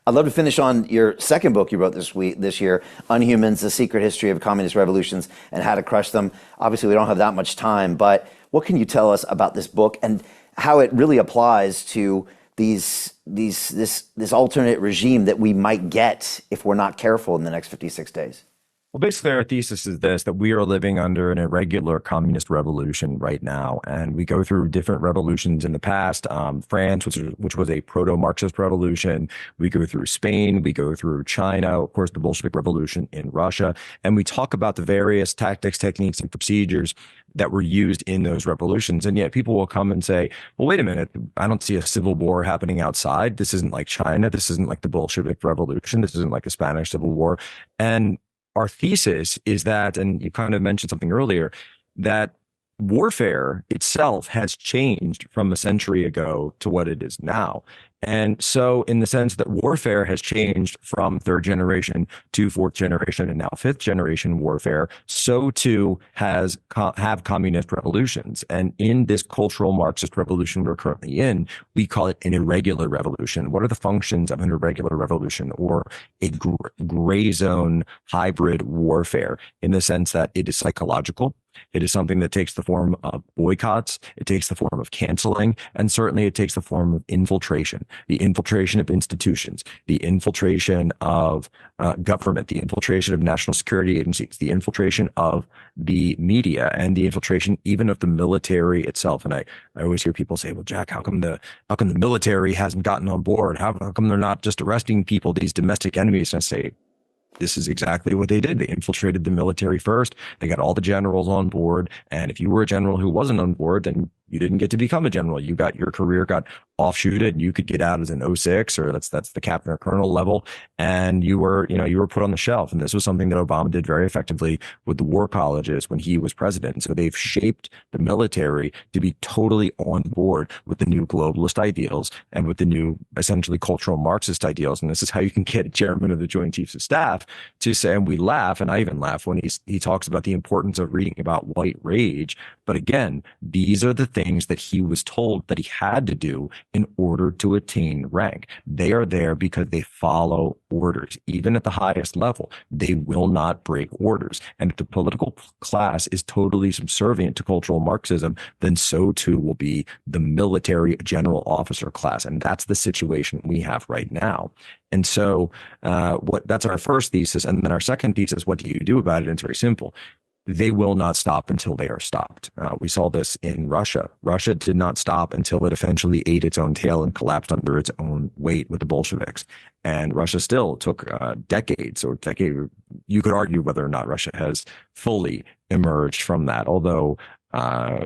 I'd love to finish on your second book you wrote this year, Unhumans: The Secret History of Communist Revolutions and How to Crush Them. Obviously, we don't have that much time, but what can you tell us about this book and how it really applies to this alternate regime that we might get if we're not careful in the next 56 days? Well, basically, our thesis is this, that we are living under an irregular communist revolution right now. And we go through different revolutions in the past. France, which was a proto-Marxist revolution. We go through Spain. We go through China, of course, the Bolshevik Revolution in Russia. And we talk about the various tactics, techniques, and procedures that were used in those revolutions. And yet people will come and say, well, wait a minute, I don't see a civil war happening outside. This isn't like China. This isn't like the Bolshevik Revolution. This isn't like the Spanish Civil War. And our thesis is that, and you kind of mentioned something earlier, that warfare itself has changed from a century ago to what it is now. And so in the sense that warfare has changed from third generation to fourth generation and now fifth generation warfare, so too have communist revolutions. And in this cultural Marxist revolution we're currently in, we call it an irregular revolution. What are the functions of an irregular revolution, or a gray zone hybrid warfare, in the sense that it is psychological? It is something that takes the form of boycotts. It takes the form of canceling, and certainly it takes the form of infiltration, the infiltration of institutions, the infiltration of government, the infiltration of national security agencies, the infiltration of the media, and the infiltration even of the military itself. And I always hear people say, well, Jack, how come the military hasn't gotten on board? How come they're not just arresting people, these domestic enemies? And I say, this is exactly what they did. They infiltrated the military first. They got all the generals on board. And if you were a general who wasn't on board, then you didn't get to become a general. Your career got offshooted, and you could get out as an 06, or that's the captain or colonel level. And you were put on the shelf. And this was something that Obama did very effectively with the war colleges when he was president. And so they've shaped the military to be totally on board with the new globalist ideals and with the new essentially cultural Marxist ideals. And this is how you can get a chairman of the Joint Chiefs of Staff to say, and we laugh, and I even laugh when he talks about the importance of reading about white rage. But again, these are the things that he was told that he had to do in order to attain rank. They are there because they follow orders. Even at the highest level, they will not break orders. And if the political class is totally subservient to cultural Marxism, then so too will be the military general officer class. And that's the situation we have right now. And so that's our first thesis. And then our second thesis, what do you do about it? And it's very simple. They will not stop until they are stopped. We saw this in Russia. Russia did not stop until it eventually ate its own tail and collapsed under its own weight with the Bolsheviks. And Russia still took decades. You could argue whether or not Russia has fully emerged from that, although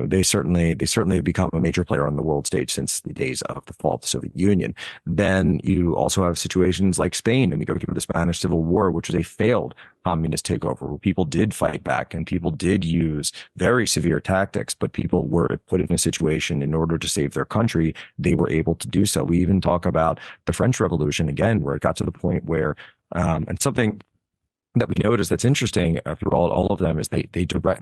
they certainly have become a major player on the world stage since the days of the fall of the Soviet Union. Then you also have situations like Spain, and we go through the Spanish Civil War, which was a failed communist takeover, where people did fight back and people did use very severe tactics, but people were put in a situation in order to save their country. They were able to do so. We even talk about the French Revolution again, where it got to the point where, and something that we notice that's interesting through all of them is they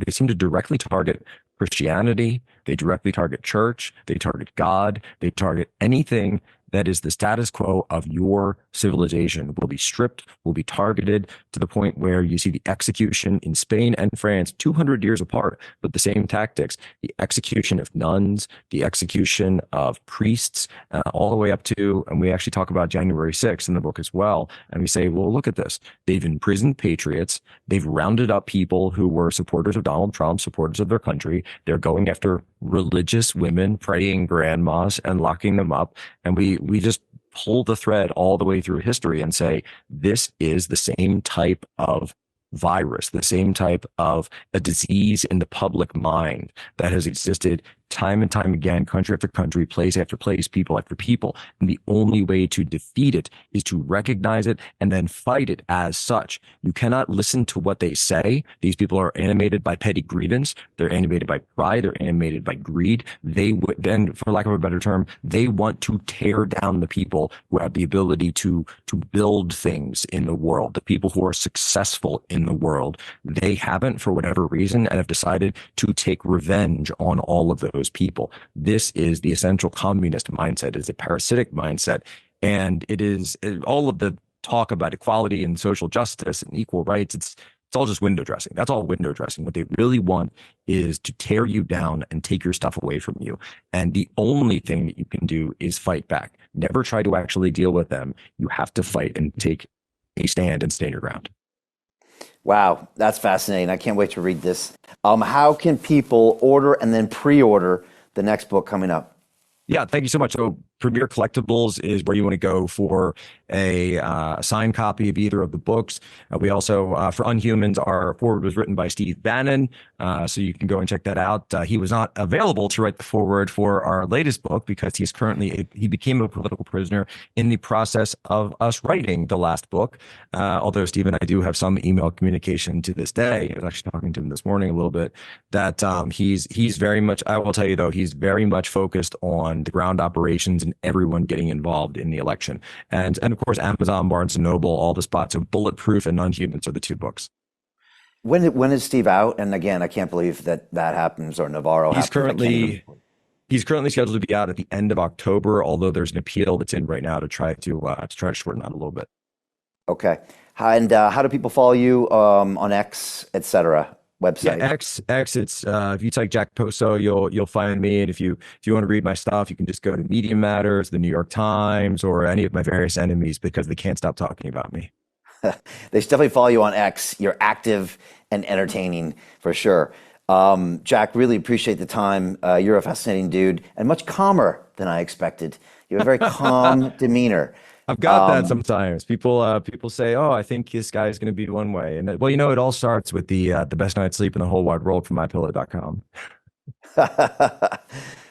seem to directly target Christianity, they directly target church, they target God, they target anything that is the status quo of your civilization will be stripped, will be targeted, to the point where you see the execution in Spain and France 200 years apart, but the same tactics, the execution of nuns, the execution of priests, all the way up to, and we actually talk about January 6th in the book as well. And we say, well, look at this. They've imprisoned patriots. They've rounded up people who were supporters of Donald Trump, supporters of their country. They're going after religious women, praying grandmas, and locking them up. And we just pull the thread all the way through history and say, this is the same type of virus, the same type of a disease in the public mind that has existed time and time again, country after country, place after place, people after people. And the only way to defeat it is to recognize it and then fight it as such. You cannot listen to what they say. These people are animated by petty grievance. They're animated by pride. They're animated by greed. They would then, for lack of a better term, they want to tear down the people who have the ability to build things in the world, the people who are successful in the world. They haven't, for whatever reason, and have decided to take revenge on all of those people. This is the essential communist mindset. It's a parasitic mindset. And all of the talk about equality and social justice and equal rights. It's all just window dressing. That's all window dressing. What they really want is to tear you down and take your stuff away from you. And the only thing that you can do is fight back. Never try to actually deal with them. You have to fight and take a stand and stand your ground. Wow, that's fascinating. I can't wait to read this. How can people order and then pre-order the next book coming up? Yeah, thank you so much. So Premier Collectibles is where you want to go for a signed copy of either of the books. We also, for Unhumans, our foreword was written by Steve Bannon, so you can go and check that out. He was not available to write the foreword for our latest book because he became a political prisoner in the process of us writing the last book. Although Steve and I do have some email communication to this day. I was actually talking to him this morning a little bit. That he's very much. I will tell you though, he's very much focused on the ground operations and everyone getting involved in the election. And of course, Amazon, Barnes & Noble, all the spots. So Bulletproof and Unhumans are the two books. When is Steve out? And again, I can't believe that happens, or Navarro He's happens. He's currently scheduled to be out at the end of October, although there's an appeal that's in right now to try to shorten that a little bit. Okay. And how do people follow you on X, etc.? Website? Yeah, X. It's if you type Jack Poso, you'll find me. And if you want to read my stuff, you can just go to Media Matters, the New York Times, or any of my various enemies because they can't stop talking about me. They should definitely follow you on X. You're active and entertaining for sure. Jack, really appreciate the time. You're a fascinating dude and much calmer than I expected. You have a very calm demeanor. I've got that sometimes. People say, "Oh, I think this guy is going to be one way," and well, it all starts with the best night's sleep in the whole wide world from mypillow.com.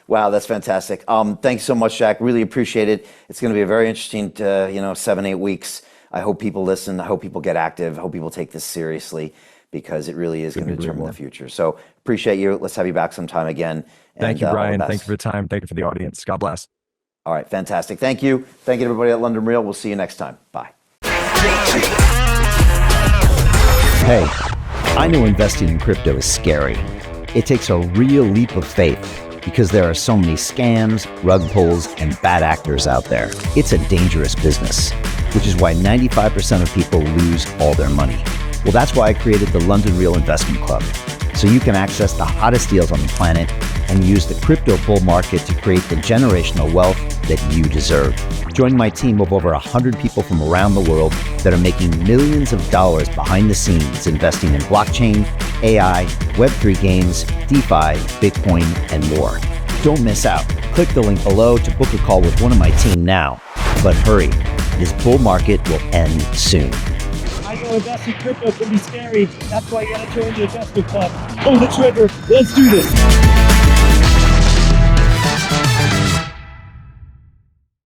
Wow, that's fantastic. Thanks so much, Jack. Really appreciate it. It's going to be a very interesting, 7-8 weeks. I hope people listen. I hope people get active. I hope people take this seriously because it really is going to determine the future. So appreciate you. Let's have you back sometime again. Thank you, Brian. Thank you for the time. Thank you for the audience. God bless. All right, fantastic. Thank you. Thank you, everybody at London Real. We'll see you next time. Bye. Hey, I know investing in crypto is scary. It takes a real leap of faith because there are so many scams, rug pulls, and bad actors out there. It's a dangerous business, which is why 95% of people lose all their money. Well, that's why I created the London Real Investment Club, so you can access the hottest deals on the planet and use the crypto bull market to create the generational wealth that you deserve. Join my team of over 100 people from around the world that are making millions of dollars behind the scenes investing in blockchain, AI, Web3 games, DeFi, Bitcoin, and more. Don't miss out. Click the link below to book a call with one of my team now. But hurry, this bull market will end soon. I know investing in crypto can be scary. That's why you gotta join the investment club. Pull the trigger. Let's do this.